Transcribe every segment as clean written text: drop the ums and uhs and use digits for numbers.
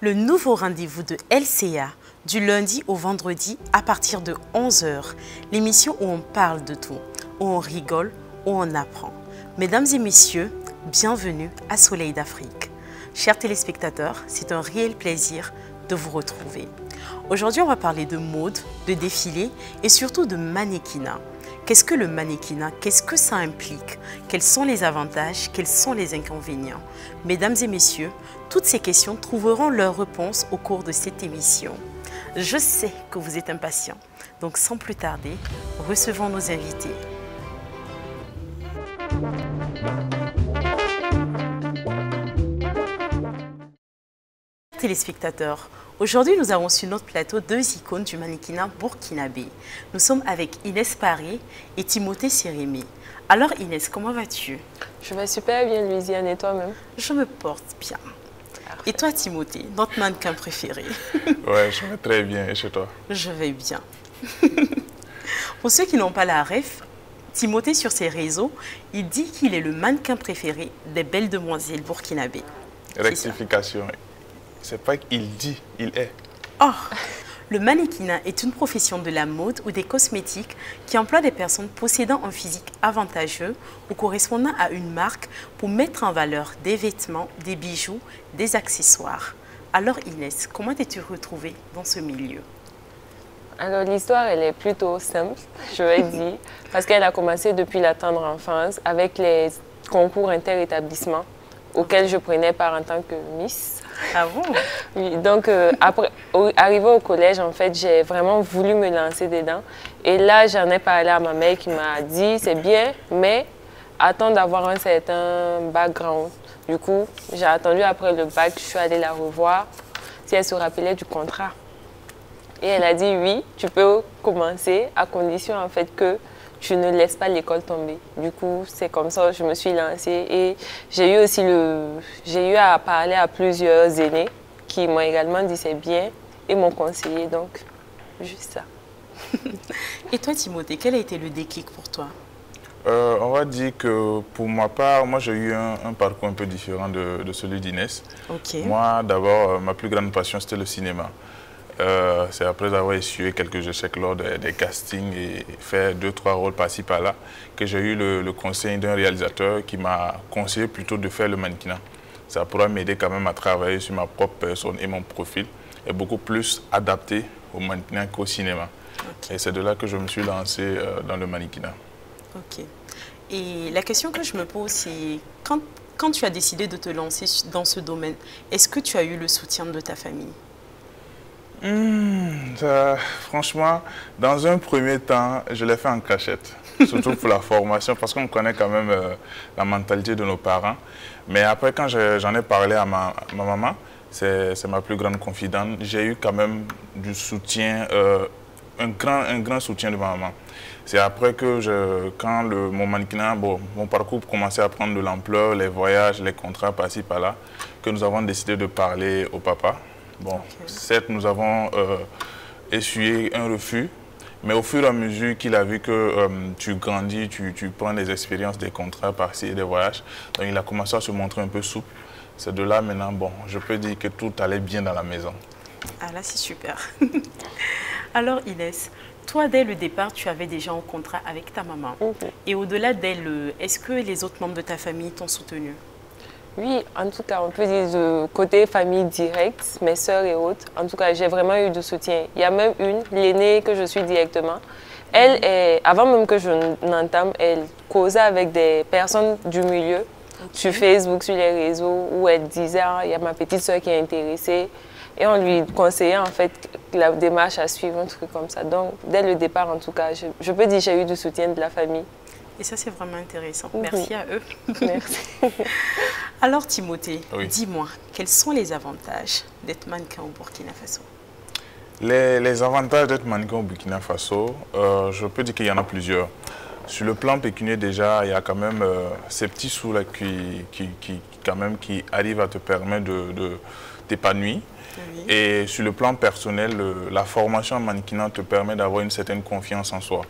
le nouveau rendez-vous de LCA, du lundi au vendredi à partir de 11 h, l'émission où on parle de tout, où on rigole, où on apprend. Mesdames et messieurs, bienvenue à Soleil d'Afrique. Chers téléspectateurs, c'est un réel plaisir de vous retrouver. Aujourd'hui, on va parler de mode, de défilé et surtout de mannequinat. Qu'est-ce que le mannequinat? Qu'est-ce que ça implique? Quels sont les avantages? Quels sont les inconvénients? Mesdames et messieurs, toutes ces questions trouveront leur réponse au cours de cette émission. Je sais que vous êtes impatients, donc sans plus tarder, recevons nos invités. Téléspectateurs, aujourd'hui nous avons sur notre plateau deux icônes du mannequinat burkinabé. Nous sommes avec Inès Paré et Timothée Sérémé. Alors Inès, comment vas-tu? Je vais super bien, Louisiane, et toi-même? Je me porte bien. Et toi Timothée, notre mannequin préféré? Ouais, je vais très bien, et chez toi? Je vais bien. Pour ceux qui n'ont pas la ref, Timothée sur ses réseaux, il dit qu'il est le mannequin préféré des belles demoiselles burkinabées. Rectification. C'est pas qu'il dit, il est. Oh, le mannequinat est une profession de la mode ou des cosmétiques qui emploie des personnes possédant un physique avantageux ou correspondant à une marque pour mettre en valeur des vêtements, des bijoux, des accessoires. Alors Inès, comment t'es-tu retrouvée dans ce milieu? Alors l'histoire, elle est plutôt simple, je vais dire, parce qu'elle a commencé depuis la tendre enfance avec les concours inter-établissements auxquels je prenais part en tant que Miss. Ah bon? Oui, donc après, arrivé au collège, en fait, j'ai vraiment voulu me lancer dedans. Et là, j'en ai parlé à ma mère qui m'a dit, c'est bien, mais attends d'avoir un certain background. Du coup, j'ai attendu après le bac, je suis allée la revoir, si elle se rappelait du contrat. Et elle a dit, oui, tu peux commencer à condition en fait que tu ne laisses pas l'école tomber. Du coup, c'est comme ça que je me suis lancée et j'ai eu aussi j'ai eu à parler à plusieurs aînés qui m'ont également dit c'est bien et m'ont conseillé, donc juste ça. Et toi Timothée, quel a été le déclic pour toi? On va dire que pour ma part, moi j'ai eu un parcours un peu différent de celui d'Inès. Okay. Moi d'abord, ma plus grande passion c'était le cinéma. C'est après avoir essuyé quelques échecs lors des castings et fait 2-3 rôles par-ci par-là que j'ai eu le conseil d'un réalisateur qui m'a conseillé plutôt de faire le mannequinat. Ça pourra m'aider quand même à travailler sur ma propre personne et mon profil est beaucoup plus adapté au mannequinat qu'au cinéma. Okay. Et c'est de là que je me suis lancé dans le mannequinat. Ok. Et la question que je me pose, c'est quand tu as décidé de te lancer dans ce domaine, est-ce que tu as eu le soutien de ta famille? Franchement, dans un premier temps, je l'ai fait en cachette, surtout pour la formation, parce qu'on connaît quand même la mentalité de nos parents. Mais après, quand j'en ai parlé à ma maman, c'est ma plus grande confidente, j'ai eu quand même du soutien, un grand soutien de ma maman. C'est après que quand mon mannequinat, mon parcours commençait à prendre de l'ampleur, les voyages, les contrats par-ci par-là, que nous avons décidé de parler au papa. Bon, okay. Certes, nous avons essuyé un refus, mais au fur et à mesure qu'il a vu que tu grandis, tu prends des expériences, des contrats par-ci et des voyages, donc il a commencé à se montrer un peu souple. C'est de là maintenant, bon, je peux dire que tout allait bien dans la maison. Ah là, c'est super. Alors Inès, toi, dès le départ, tu avais déjà un contrat avec ta maman. Okay. Et au-delà d'elle, est-ce que les autres membres de ta famille t'ont soutenu? Oui, en tout cas, on peut dire côté famille directe, mes sœurs et autres. En tout cas, j'ai vraiment eu du soutien. Il y a même l'aînée que je suis directement. Elle, avant même que je n'entame, elle causait avec des personnes du milieu, sur Facebook, sur les réseaux, où elle disait, ah, il y a ma petite sœur qui est intéressée. Et on lui conseillait en fait la démarche à suivre, un truc comme ça. Donc, dès le départ, en tout cas, je peux dire que j'ai eu du soutien de la famille. Et ça, c'est vraiment intéressant. Merci à eux. Merci. Alors, Timothée, oui. Dis-moi, quels sont les avantages d'être mannequin au Burkina Faso? Les avantages d'être mannequin au Burkina Faso, je peux dire qu'il y en a plusieurs. Sur le plan pécuniaire, déjà, il y a quand même ces petits sous-là qui arrivent à te permettre de t'épanouir. Oui. Et sur le plan personnel, la formation en mannequinat te permet d'avoir une certaine confiance en soi.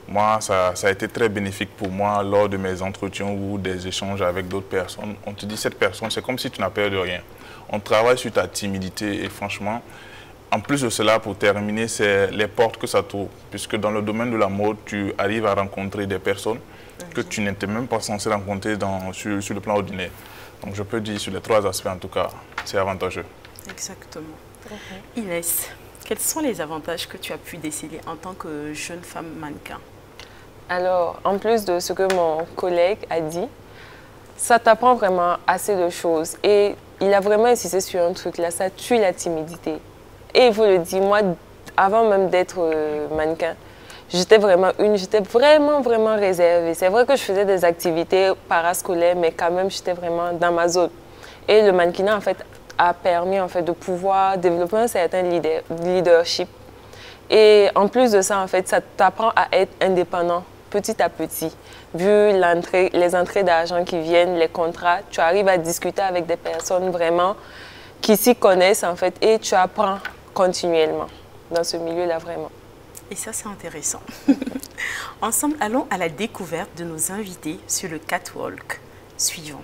Moi, ça a été très bénéfique pour moi lors de mes entretiens ou des échanges avec d'autres personnes. On te dit, cette personne, c'est comme si tu n'as peur de rien. On travaille sur ta timidité et franchement, en plus de cela, pour terminer, c'est les portes que ça t'ouvre. Puisque dans le domaine de la mode, tu arrives à rencontrer des personnes que tu n'étais même pas censé rencontrer sur le plan ordinaire. Donc je peux dire sur les 3 aspects en tout cas, c'est avantageux. Exactement. Inès, quels sont les avantages que tu as pu déceler en tant que jeune femme mannequin? Alors, en plus de ce que mon collègue a dit, ça t'apprend vraiment assez de choses. Et il a vraiment insisté sur un truc là, ça tue la timidité. Et il faut le dire, moi, avant même d'être mannequin, j'étais vraiment réservée. C'est vrai que je faisais des activités parascolaires, mais quand même, j'étais vraiment dans ma zone. Et le mannequinat, en fait, a permis en fait, de pouvoir développer un certain leadership. Et en plus de ça, en fait, ça t'apprend à être indépendant petit à petit. Vu les entrées d'argent qui viennent, les contrats, tu arrives à discuter avec des personnes vraiment qui s'y connaissent en fait et tu apprends continuellement dans ce milieu-là vraiment. Et ça, c'est intéressant. Ensemble, allons à la découverte de nos invités sur le catwalk suivant.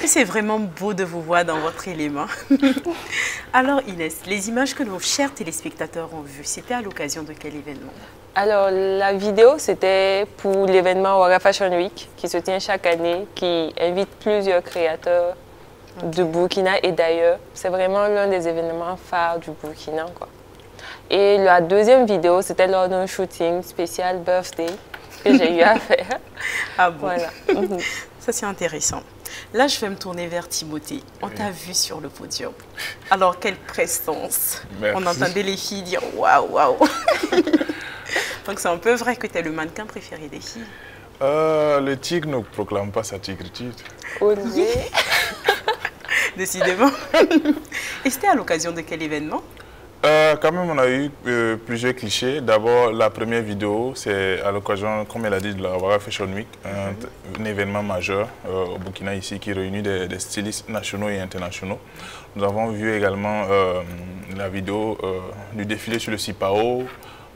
C'est vraiment beau de vous voir dans votre élément. Alors Inès, les images que nos chers téléspectateurs ont vues, c'était à l'occasion de quel événement? Alors la vidéo, c'était pour l'événement Ouaga Fashion Week qui se tient chaque année, qui invite plusieurs créateurs de Burkina et d'ailleurs. C'est vraiment l'un des événements phares du Burkina, quoi. Et la deuxième vidéo, c'était lors d'un shooting spécial birthday que j'ai eu à faire. Ah bon? Voilà. Ça, c'est intéressant. Là, je vais me tourner vers Timothée. On t'a vu sur le podium. Alors, quelle prestance. Merci. On entendait les filles dire waouh, waouh. Donc, c'est un peu vrai que tu es le mannequin préféré des filles. Le tigre ne proclame pas sa tigritude. Olivier. Décidément. Et c'était à l'occasion de quel événement? Quand même, on a eu plusieurs clichés. D'abord, la première vidéo, c'est à l'occasion, comme elle a dit, de la Ouaga Fashion Week, un événement majeur au Burkina ici qui réunit des stylistes nationaux et internationaux. Nous avons vu également la vidéo du défilé sur le Cipao.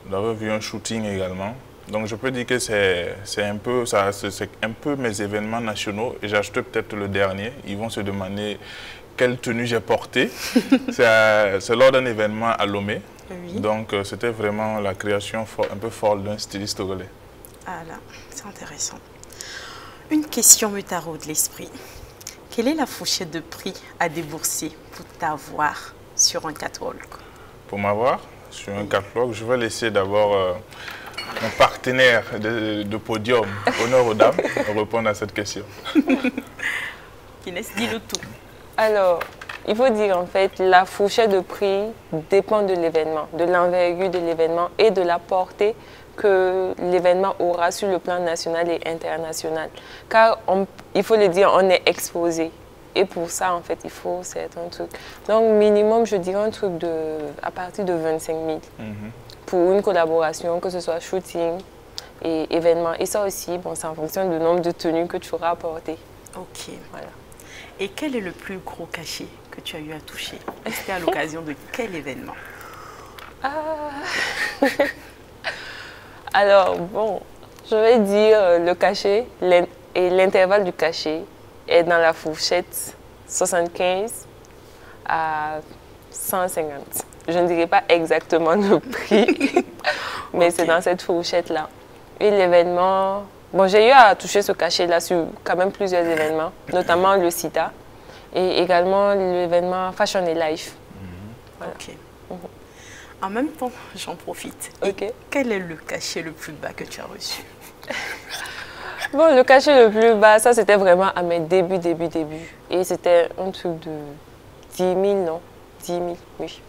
Nous avons vu un shooting également. Donc je peux dire que c'est un peu mes événements nationaux. Et j'ai acheté peut-être le dernier. Ils vont se demander quelle tenue j'ai portée. C'est lors d'un événement à Lomé. Oui. Donc c'était vraiment la création un peu folle d'un styliste togolais. Ah là, c'est intéressant. Une question me taraude l'esprit. Quelle est la fourchette de prix à débourser pour t'avoir sur un catwalk? Pour m'avoir sur un catwalk, je vais laisser d'abord mon partenaire de podium, honneur aux dames, répondre à cette question. Inès, dis-le tout. Alors, il faut dire en fait, la fourchette de prix dépend de l'événement, de l'envergure de l'événement et de la portée que l'événement aura sur le plan national et international. Car, il faut le dire, on est exposé. Et pour ça, en fait, il faut certains trucs. Donc, minimum, je dirais un truc à partir de 25 000 pour une collaboration, que ce soit shooting et événement. Et ça aussi, bon, c'est en fonction du nombre de tenues que tu auras apportées. Ok. Voilà. Et quel est le plus gros cachet que tu as eu à toucher? C'était à l'occasion de quel événement? Alors, bon, je vais dire le cachet et l'intervalle du cachet est dans la fourchette 75 à 150. Je ne dirai pas exactement le prix, mais c'est dans cette fourchette-là. Et l'événement... Bon, j'ai eu à toucher ce cachet-là sur quand même plusieurs événements, notamment le CITA et également l'événement Fashion et Life. Voilà. Ok. En même temps, j'en profite. Ok. Et quel est le cachet le plus bas que tu as reçu? Bon, le cachet le plus bas, ça c'était vraiment à mes débuts. Et c'était un truc de 10 000, non? 10 000, oui.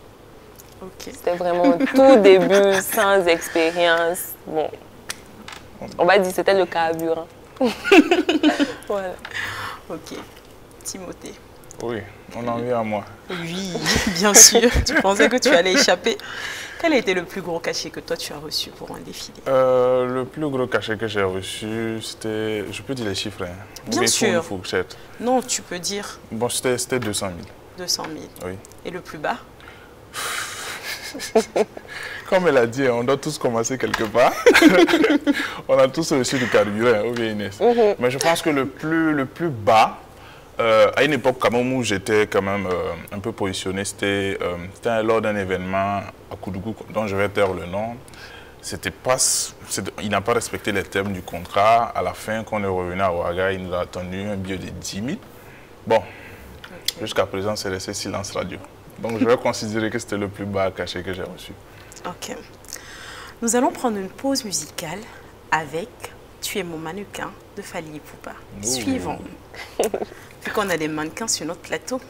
Ok. C'était vraiment tout début, sans expérience. Bon. On va dire que c'était le carburant. Voilà. Ok. Timothée. Oui, on en vient à moi. Oui, bien sûr. Tu pensais que tu allais échapper. Quel a été le plus gros cachet que toi tu as reçu pour un défilé? Le plus gros cachet que j'ai reçu, c'était... Je peux dire les chiffres, hein? Bien sûr. Une fourchette. Non, tu peux dire... Bon, c'était 200 000. 200 000. Oui. Et le plus bas? Comme elle a dit, on doit tous commencer quelque part. On a tous reçu du carburant, ou bien Inès. Mais je pense que le plus bas, à une époque quand même où j'étais quand même un peu positionné, c'était lors d'un événement à Koudougou, dont je vais taire le nom. Il n'a pas respecté les termes du contrat. À la fin, quand on est revenu à Ouaga, il nous a attendu un billet de 10 000. Bon, jusqu'à présent, c'est resté silence radio. Donc, je vais considérer que c'était le plus bas cachet que j'ai reçu. Ok. Nous allons prendre une pause musicale avec Tu es mon mannequin de Fally Ipupa. Suivons. Vu qu'on a des mannequins sur notre plateau.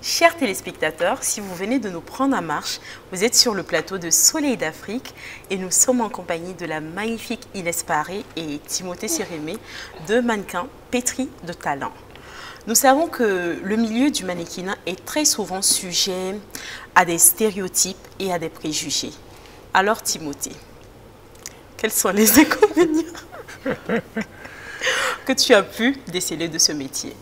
Chers téléspectateurs, si vous venez de nous prendre en marche, vous êtes sur le plateau de Soleil d'Afrique et nous sommes en compagnie de la magnifique Inès Paré et Timothée Sirémé, deux mannequins pétris de talent. Nous savons que le milieu du mannequinat est très souvent sujet à des stéréotypes et à des préjugés. Alors Timothée, quels sont les inconvénients que tu as pu déceler de ce métier?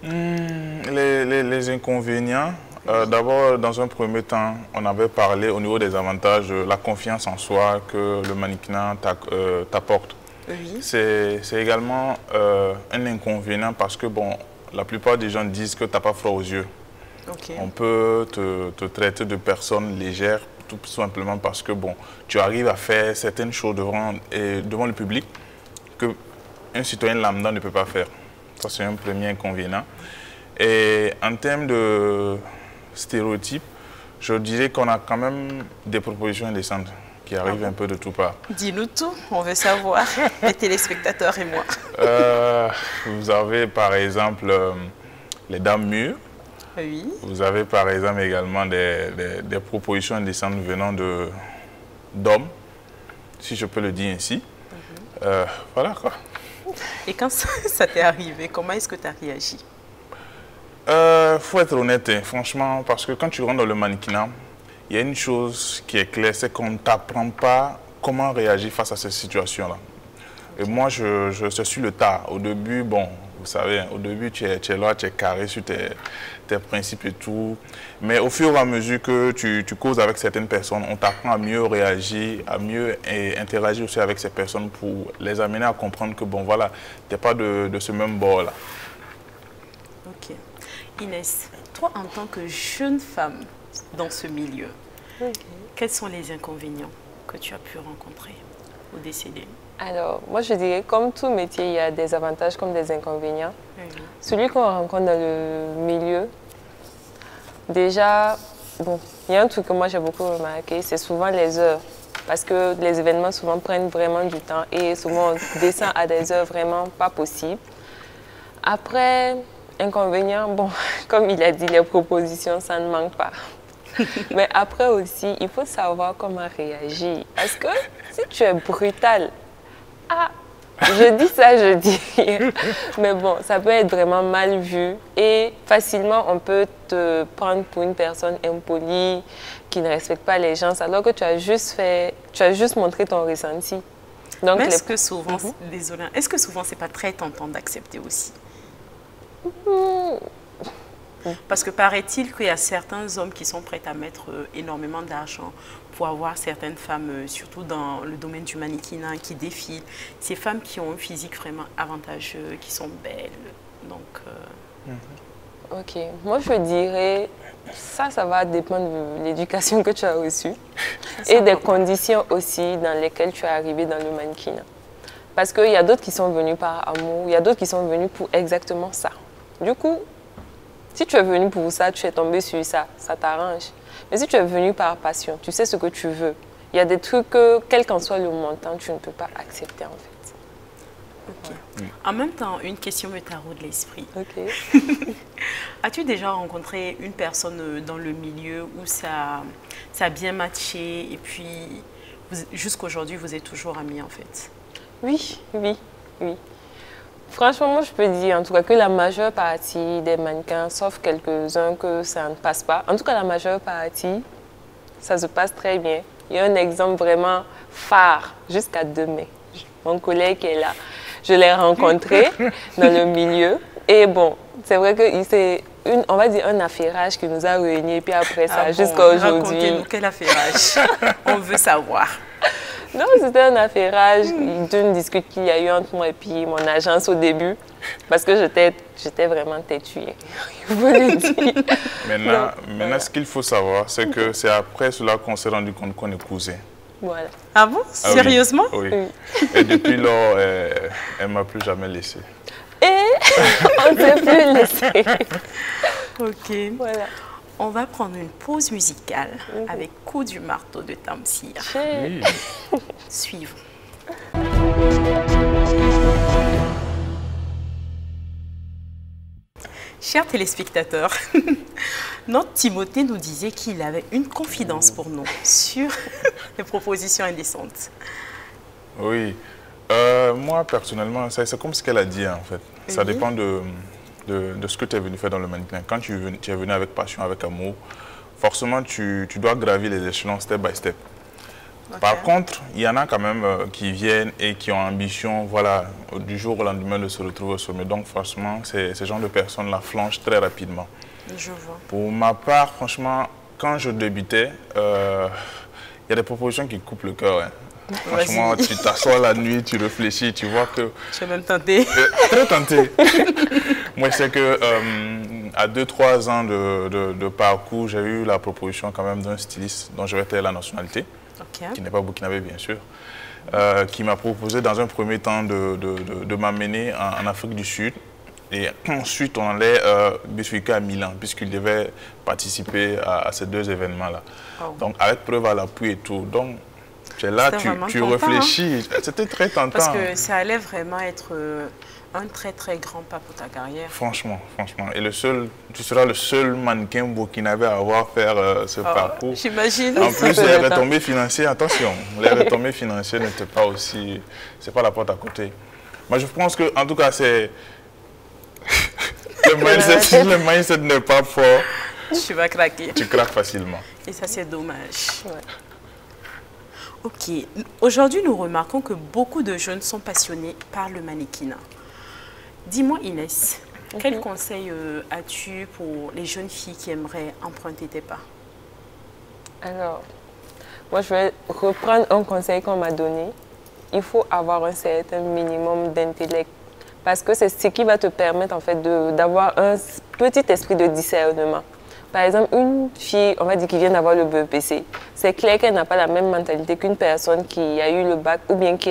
Les inconvénients, d'abord, dans un premier temps, on avait parlé au niveau des avantages, la confiance en soi que le mannequinat t'apporte. Oui. C'est également un inconvénient parce que, bon, la plupart des gens disent que tu n'as pas froid aux yeux. Okay. On peut te traiter de personne légère, tout simplement parce que, bon, tu arrives à faire certaines choses devant le public qu'un citoyen lambda ne peut pas faire. Ça, c'est un premier inconvénient. Et en termes de stéréotypes, je dirais qu'on a quand même des propositions indécentes qui arrivent un peu de tout part. Dis-nous tout, on veut savoir, les téléspectateurs et moi. Vous avez par exemple les dames mûres, Oui. Vous avez par exemple également des propositions indécentes venant d'hommes, si je peux le dire ainsi. Voilà quoi. Et quand ça t'est arrivé, comment est-ce que tu as réagi? Faut être honnête, hein, franchement, parce que quand tu rentres dans le mannequinat, il y a une chose qui est claire, c'est qu'on ne t'apprend pas comment réagir face à ces situations-là. Et moi, je suis le tas. Au début, bon, vous savez, au début, tu es là, tu es carré sur tes principes et tout. Mais au fur et à mesure que tu causes avec certaines personnes, on t'apprend à mieux réagir, à mieux interagir aussi avec ces personnes pour les amener à comprendre que, bon, voilà, tu n'es pas de ce même bord-là. Ok. Inès, toi, en tant que jeune femme dans ce milieu, quels sont les inconvénients que tu as pu rencontrer ou décéder? Alors, moi, je dirais, comme tout métier, il y a des avantages comme des inconvénients. Celui qu'on rencontre dans le milieu, déjà, bon, il y a un truc que moi j'ai beaucoup remarqué, c'est souvent les heures. Parce que les événements souvent prennent vraiment du temps et souvent on descend à des heures vraiment pas possibles. Après, inconvénients, bon, comme il a dit, les propositions, ça ne manque pas. Mais après aussi, il faut savoir comment réagir. Parce que si tu es brutal, je dis ça, je dis rien. Mais bon, ça peut être vraiment mal vu et facilement on peut te prendre pour une personne impolie, qui ne respecte pas les gens, alors que tu as juste montré ton ressenti. Donc, mais est-ce que souvent, désolé, est-ce que souvent c'est pas très tentant d'accepter aussi? Parce que paraît-il qu'il y a certains hommes qui sont prêts à mettre énormément d'argent pour avoir certaines femmes, surtout dans le domaine du mannequinat, qui défilent. Ces femmes qui ont un physique vraiment avantageux, qui sont belles. Donc, Ok, moi je dirais, ça va dépendre de l'éducation que tu as reçue et des conditions aussi dans lesquelles tu es arrivé dans le mannequinat. Parce qu'il y a d'autres qui sont venus par amour, il y a d'autres qui sont venus pour exactement ça. Du coup, si tu es venu pour ça, tu es tombé sur ça, ça t'arrange. Mais si tu es venu par passion, tu sais ce que tu veux. Il y a des trucs que, quel qu'en soit le montant, tu ne peux pas accepter en fait. Ok. En même temps, une question me taraude l'esprit. Ok. As-tu déjà rencontré une personne dans le milieu où ça a bien matché et puis jusqu'aujourd'hui, vous êtes toujours amis en fait? Oui. Franchement, moi, je peux dire en tout cas que la majeure partie des mannequins, sauf quelques-uns que ça ne passe pas, en tout cas la majeure partie, ça se passe très bien. Il y a un exemple vraiment phare jusqu'à demain. Mon collègue est là. Je l'ai rencontré dans le milieu. Et bon, c'est vrai que c'est on va dire un affairage qui nous a réunis. Et puis après ça, jusqu'à aujourd'hui. Racontez-nous quel affairage. On veut savoir. Non, c'était un affairage d'une dispute qu'il y a eu entre moi et puis mon agence au début. Parce que j'étais vraiment têtue. Je vous le dis. Maintenant, ce qu'il faut savoir, c'est que c'est après cela qu'on s'est rendu compte qu'on est cousins. Voilà. Ah bon? Sérieusement? Oui. Et depuis lors, elle ne m'a plus jamais laissé. Et on ne s'est plus laissé. Ok. Voilà. On va prendre une pause musicale avec Coup du marteau de Tamsir. Oui. Suivons. Chers téléspectateurs, notre Timothée nous disait qu'il avait une confidence pour nous sur les propositions indécentes. Oui. Moi, personnellement, c'est comme ce qu'elle a dit, en fait. Ça dépend de ce que tu es venu faire dans le mannequinat. Quand tu es venu avec passion, avec amour, forcément, tu dois gravir les échelons step by step. Okay. Par contre, il y en a quand même qui viennent et qui ont ambition, voilà, du jour au lendemain de se retrouver au sommet. Donc, franchement, ces genres de personnes-là flanchent très rapidement. Je vois. Pour ma part, franchement, quand je débutais, il y a des propositions qui coupent le cœur. Hein. Franchement, tu t'assois la nuit, tu réfléchis, tu vois que... Je suis même tentée. Très tentée. Moi, je sais que à 2-3 ans de parcours, j'ai eu la proposition quand même d'un styliste dont je vais taire la nationalité, qui n'est pas burkinabé bien sûr, qui m'a proposé dans un premier temps de m'amener en Afrique du Sud. Et ensuite, on allait bifurquer à Milan, puisqu'il devait participer à ces deux événements-là. Oh. Donc, avec preuve à l'appui et tout. Donc, Tu es là, tu réfléchis. C'était très tentant. Parce que ça allait vraiment être un très très grand pas pour ta carrière. Franchement, franchement. Et tu seras le seul mannequin burkinabé à avoir fait ce parcours. J'imagine. En plus, les retombées financières, attention, les retombées financières n'étaient pas aussi... C'est pas la porte à côté. Moi, je pense que, en tout cas, c'est... le mindset n'est pas fort. Tu vas craquer. Tu craques facilement. Et ça, c'est dommage. Ouais. Ok. Aujourd'hui, nous remarquons que beaucoup de jeunes sont passionnés par le mannequinat. Dis-moi, Inès, quel conseil as-tu pour les jeunes filles qui aimeraient emprunter tes pas? Alors, moi, je vais reprendre un conseil qu'on m'a donné. Il faut avoir un certain minimum d'intellect. Parce que c'est ce qui va te permettre, en fait, d'avoir un petit esprit de discernement. Par exemple, une fille, on va dire, qui vient d'avoir le BEPC, c'est clair qu'elle n'a pas la même mentalité qu'une personne qui a eu le bac ou bien qui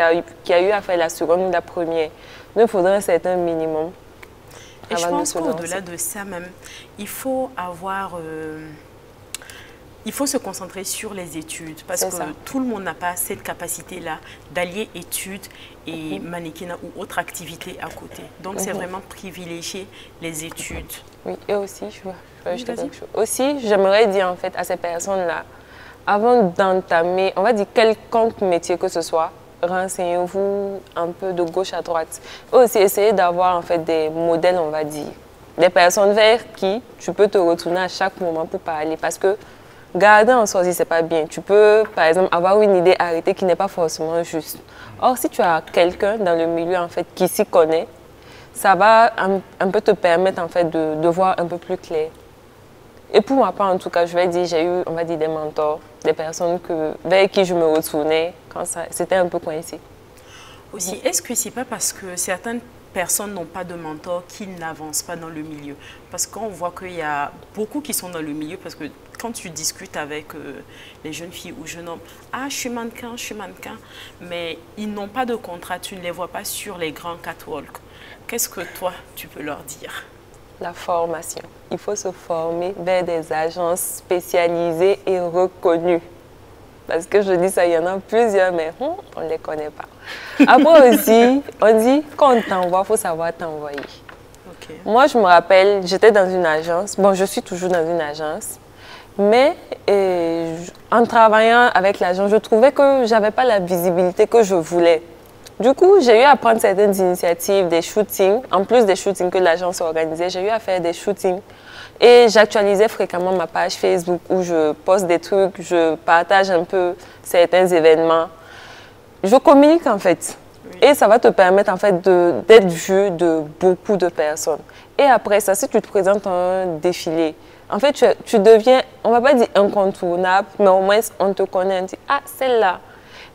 a eu à faire la seconde ou la première. Donc, il faudrait un certain minimum. Et je pense qu'au-delà de ça même, il faut il faut se concentrer sur les études parce que tout le monde n'a pas cette capacité-là d'allier études et mannequinat ou autre activité à côté. Donc, c'est vraiment privilégier les études. Oui, et aussi, aussi, j'aimerais dire en fait à ces personnes-là, avant d'entamer, on va dire quelconque métier que ce soit, renseignez-vous un peu de gauche à droite. Et aussi, essayez d'avoir en fait des modèles, on va dire, des personnes vers qui tu peux te retourner à chaque moment pour parler parce que garder en soi, c'est pas bien. Tu peux, par exemple, avoir une idée arrêtée qui n'est pas forcément juste. Or, si tu as quelqu'un dans le milieu, en fait, qui s'y connaît, ça va un peu te permettre, en fait, de voir un peu plus clair. Et pour ma part, en tout cas, je vais dire, j'ai eu, on va dire, des mentors, des personnes vers qui je me retournais quand c'était un peu coincé. Aussi, est-ce que c'est pas parce que certaines personnes n'ont pas de mentor qu'ils n'avancent pas dans le milieu? Parce qu'on voit qu'il y a beaucoup qui sont dans le milieu parce que quand tu discutes avec les jeunes filles ou jeunes hommes, « Ah, je suis mannequin, mais ils n'ont pas de contrat, tu ne les vois pas sur les grands catwalks. Qu'est-ce que toi, tu peux leur dire? La formation. Il faut se former vers des agences spécialisées et reconnues. Parce que je dis ça, il y en a plusieurs, mais on ne les connaît pas. Après aussi, on dit quand on t'envoie, il faut savoir t'envoyer. Okay. Moi, je me rappelle, j'étais dans une agence. Bon, je suis toujours dans une agence. Mais en travaillant avec l'agence, je trouvais que je n'avais pas la visibilité que je voulais. Du coup, j'ai eu à prendre certaines initiatives, des shootings. En plus des shootings que l'agence organisait, j'ai eu à faire des shootings. Et j'actualisais fréquemment ma page Facebook où je poste des trucs, je partage un peu certains événements. Je communique en fait. Oui. Et ça va te permettre en fait d'être vu de beaucoup de personnes. Et après ça, si tu te présentes à un défilé, en fait, tu deviens, on ne va pas dire incontournable, mais au moins on te connaît, on dit « Ah, celle-là,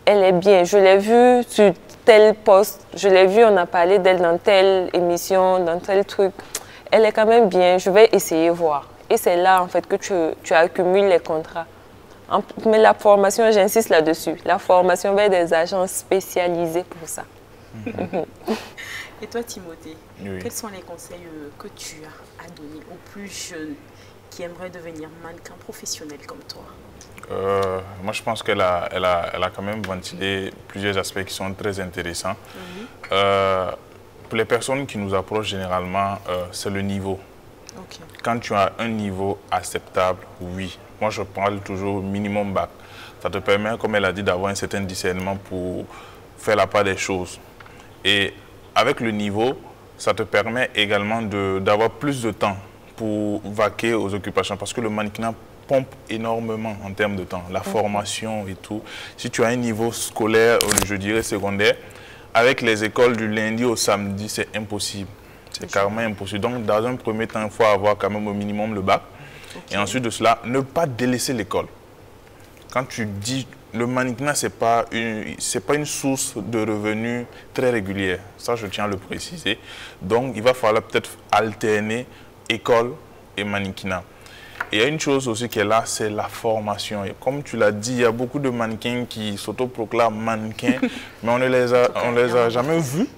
elle est bien, je l'ai vue sur tel poste, je l'ai vue, on a parlé d'elle dans telle émission, dans tel truc. Elle est quand même bien, je vais essayer voir. » Et c'est là, en fait, que tu accumules les contrats. Mais la formation, j'insiste là-dessus, la formation vers des agences spécialisées pour ça. Et toi, Timothée, quels sont les conseils que tu as à donner aux plus jeunes qui aimeraient devenir mannequin professionnel comme toi? Moi, je pense qu'elle a quand même ventilé plusieurs aspects qui sont très intéressants. Pour les personnes qui nous approchent généralement, c'est le niveau. Okay. Quand tu as un niveau acceptable, oui. Moi, je parle toujours minimum bac. Ça te permet, comme elle a dit, d'avoir un certain discernement pour faire la part des choses. Et avec le niveau, ça te permet également d'avoir plus de temps pour vaquer aux occupations. Parce que le mannequinat pompe énormément en termes de temps. La formation et tout. Si tu as un niveau scolaire, je dirais secondaire, avec les écoles du lundi au samedi, c'est impossible. C'est carrément impossible. Donc, dans un premier temps, il faut avoir quand même au minimum le bac. Okay. Et ensuite de cela, ne pas délaisser l'école. Quand tu dis le mannequinat, ce n'est pas une source de revenus très régulière. Ça, je tiens à le préciser. Donc, il va falloir peut-être alterner école et mannequinat. Et il y a une chose aussi qui est là, c'est la formation. Et comme tu l'as dit, il y a beaucoup de mannequins qui s'autoproclament mannequins, mais on ne les a jamais vus.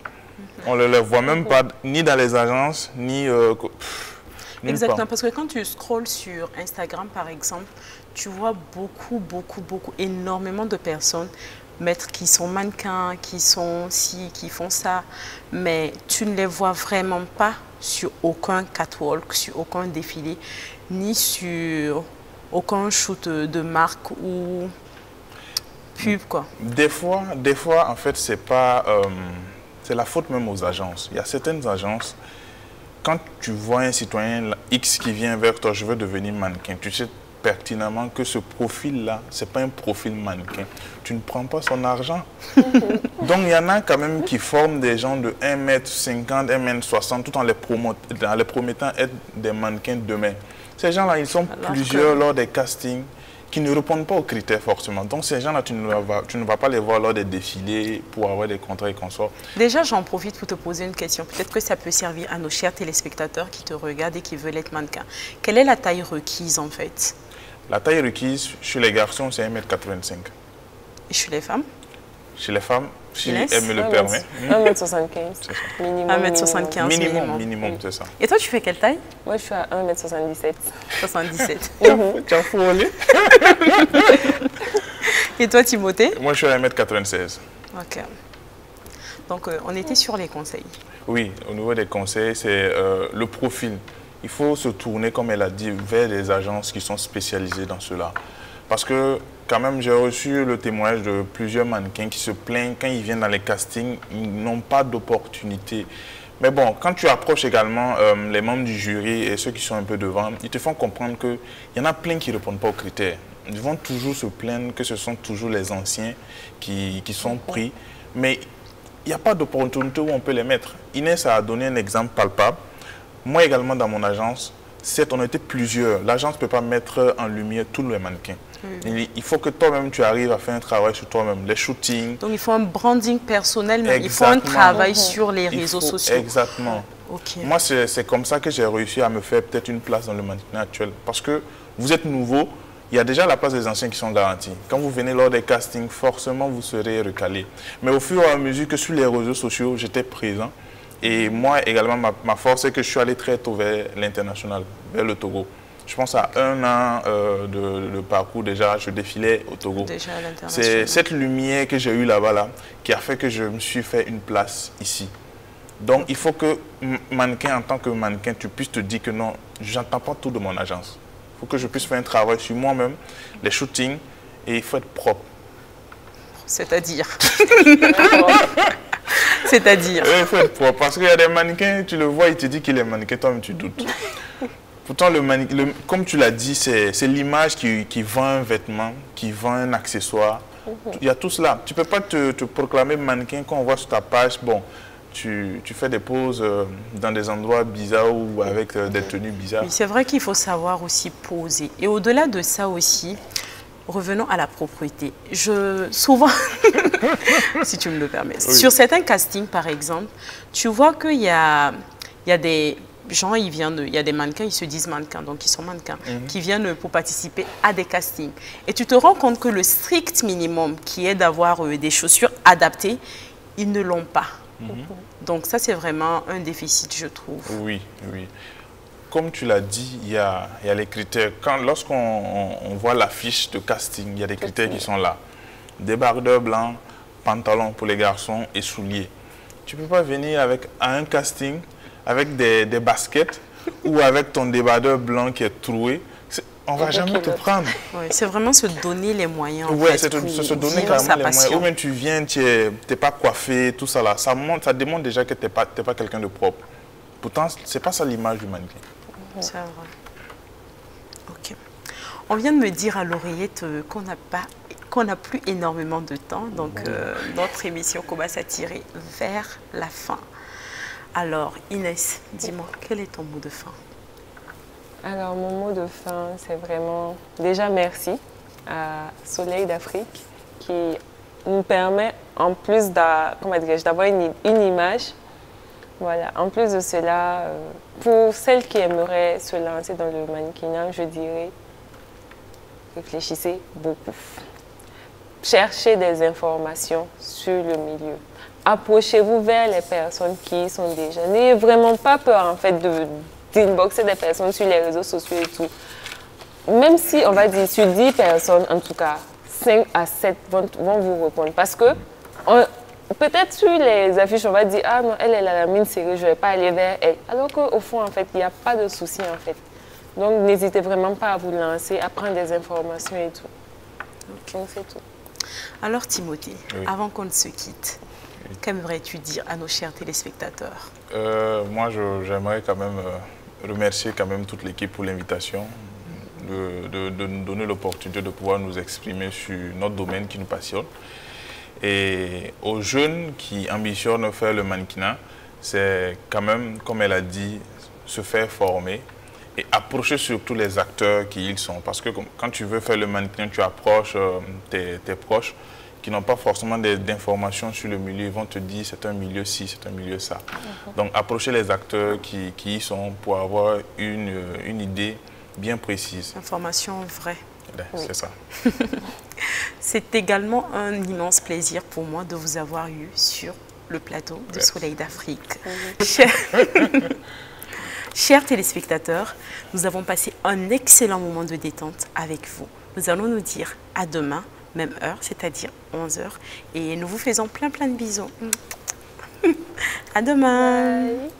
On ne les voit même pas, ni dans les agences, ni... Exactement, parce que quand tu scrolles sur Instagram, par exemple, tu vois énormément de personnes mettre qui sont mannequins, qui sont ci, qui font ça, mais tu ne les vois vraiment pas sur aucun catwalk, sur aucun défilé, ni sur aucun shoot de marque ou pub, quoi. Des fois, en fait, c'est pas... c'est la faute même aux agences. Il y a certaines agences, quand tu vois un citoyen X qui vient vers toi, je veux devenir mannequin, tu sais pertinemment que ce profil-là, ce n'est pas un profil mannequin. Tu ne prends pas son argent. Donc, il y en a quand même qui forment des gens de 1m50, 1m60, tout en les promettant être des mannequins demain. Ces gens-là, ils sont plusieurs lors des castings qui ne répondent pas aux critères forcément. Donc, ces gens-là, tu ne vas pas les voir lors des défilés pour avoir des contrats et consorts. Déjà, j'en profite pour te poser une question. Peut-être que ça peut servir à nos chers téléspectateurs qui te regardent et qui veulent être mannequins. Quelle est la taille requise, en fait? La taille requise chez les garçons, c'est 1m85. Et chez les femmes? Chez les femmes, si elle me le permet. 1m75. 1m75 minimum, c'est ça. Et toi, tu fais quelle taille? Moi, je suis à 1m77. 77. Tu as frôlé. Et toi, Timothée? Moi, je suis à 1m96. Ok. Donc, on était sur les conseils. Oui, au niveau des conseils, c'est le profil. Il faut se tourner, comme elle a dit, vers des agences qui sont spécialisées dans cela. Parce que, quand même, j'ai reçu le témoignage de plusieurs mannequins qui se plaignent quand ils viennent dans les castings, ils n'ont pas d'opportunité. Mais bon, quand tu approches également les membres du jury et ceux qui sont un peu devant, ils te font comprendre qu'il y en a plein qui ne répondent pas aux critères. Ils vont toujours se plaindre que ce sont toujours les anciens qui sont pris. Mais il n'y a pas d'opportunité où on peut les mettre. Inès a donné un exemple palpable. Moi également, dans mon agence, certes, on était plusieurs. L'agence ne peut pas mettre en lumière tous les mannequins. Il faut que toi-même, tu arrives à faire un travail sur toi-même, les shootings. Donc, il faut un branding personnel, mais il faut un travail sur les réseaux sociaux. Exactement. Okay. Moi, c'est comme ça que j'ai réussi à me faire peut-être une place dans le mannequinat actuel. Parce que vous êtes nouveau, il y a déjà la place des anciens qui sont garantis. Quand vous venez lors des castings, forcément, vous serez recalé. Mais au fur et à mesure que sur les réseaux sociaux, j'étais présent. Et moi également, ma force, c'est que je suis allé très tôt vers l'international, vers le Togo. Je pense à 1 an de parcours déjà, je défilais au Togo. C'est cette lumière que j'ai eue là-bas qui a fait que je me suis fait une place ici. Donc il faut que mannequin, en tant que mannequin, tu puisses te dire que non, je n'entends pas tout de mon agence. Il faut que je puisse faire un travail sur moi-même, les shootings, et il faut être propre. C'est-à-dire C'est-à-dire il faut être propre, parce qu'il y a des mannequins, tu le vois, il te dit qu'il est mannequin, toi-même tu doutes. Pourtant, comme tu l'as dit, c'est l'image qui vend un vêtement, qui vend un accessoire. Il y a tout cela. Tu ne peux pas te proclamer mannequin quand on voit sur ta page, bon, tu fais des poses dans des endroits bizarres ou avec des tenues bizarres. Oui, c'est vrai qu'il faut savoir aussi poser. Et au-delà de ça aussi, revenons à la propreté. Souvent, si tu me le permets, oui. Sur certains castings, par exemple, tu vois qu'il y a des gens, il y a des mannequins, ils se disent mannequins, donc ils sont mannequins, qui viennent pour participer à des castings. Et tu te rends compte que le strict minimum, qui est d'avoir des chaussures adaptées, ils ne l'ont pas. Donc ça, c'est vraiment un déficit, je trouve. Oui, oui. Comme tu l'as dit, il y a les critères. Lorsqu'on voit la fiche de casting, il y a des critères qui sont là. Débardeur blanc, pantalon pour les garçons et souliers. Tu ne peux pas venir à un casting avec des baskets ou avec ton débardeur blanc qui est troué. On ne va jamais te prendre. Ouais, c'est vraiment se donner les moyens. Oui, c'est se donner carrément les moyens. Ou même tu viens, tu n'es pas coiffé, tout ça là. Ça démontre déjà que tu n'es pas quelqu'un de propre. Pourtant, ce n'est pas ça l'image du mannequin. C'est vrai. Ok. On vient de me dire à l'oreillette qu'on n'a plus énormément de temps. Donc, notre émission commence à tirer vers la fin. Alors, Inès, dis-moi, quel est ton mot de fin? Alors, mon mot de fin, c'est vraiment déjà merci à Soleil d'Afrique qui nous permet, en plus d'avoir une image, voilà. En plus de cela, pour celles qui aimeraient se lancer dans le mannequinat, je dirais, réfléchissez beaucoup. Cherchez des informations sur le milieu. Approchez-vous vers les personnes qui y sont déjà. N'ayez vraiment pas peur en fait d'inboxer des personnes sur les réseaux sociaux et tout. même si on va dire sur 10 personnes, en tout cas, 5 à 7 vont vous répondre. Parce que peut-être sur les affiches, on va dire, ah non, elle a la mine serrée, je ne vais pas aller vers elle. Alors qu'au fond, en fait, il n'y a pas de souci, en fait. Donc, n'hésitez vraiment pas à vous lancer, à prendre des informations et tout. Donc, c'est tout. Alors, Timothée, oui. avant qu'on ne se quitte, qu'aimerais-tu dire à nos chers téléspectateurs? Moi, j'aimerais quand même remercier quand même toute l'équipe pour l'invitation, de nous donner l'opportunité de pouvoir nous exprimer sur notre domaine qui nous passionne. Et aux jeunes qui ambitionnent faire le mannequinat, c'est quand même, comme elle a dit, se faire former et approcher surtout les acteurs qui ils sont. Parce que quand tu veux faire le mannequinat, tu approches tes proches qui n'ont pas forcément d'informations sur le milieu. Ils vont te dire c'est un milieu ci, c'est un milieu ça. Donc approcher les acteurs qui y sont pour avoir une idée bien précise. Information vraie. C'est ça. C'est également un immense plaisir pour moi de vous avoir eu sur le plateau de Soleil d'Afrique. Chers téléspectateurs, nous avons passé un excellent moment de détente avec vous. Nous allons nous dire à demain, même heure, c'est-à-dire 11 h. Et nous vous faisons plein de bisous. À demain. Bye.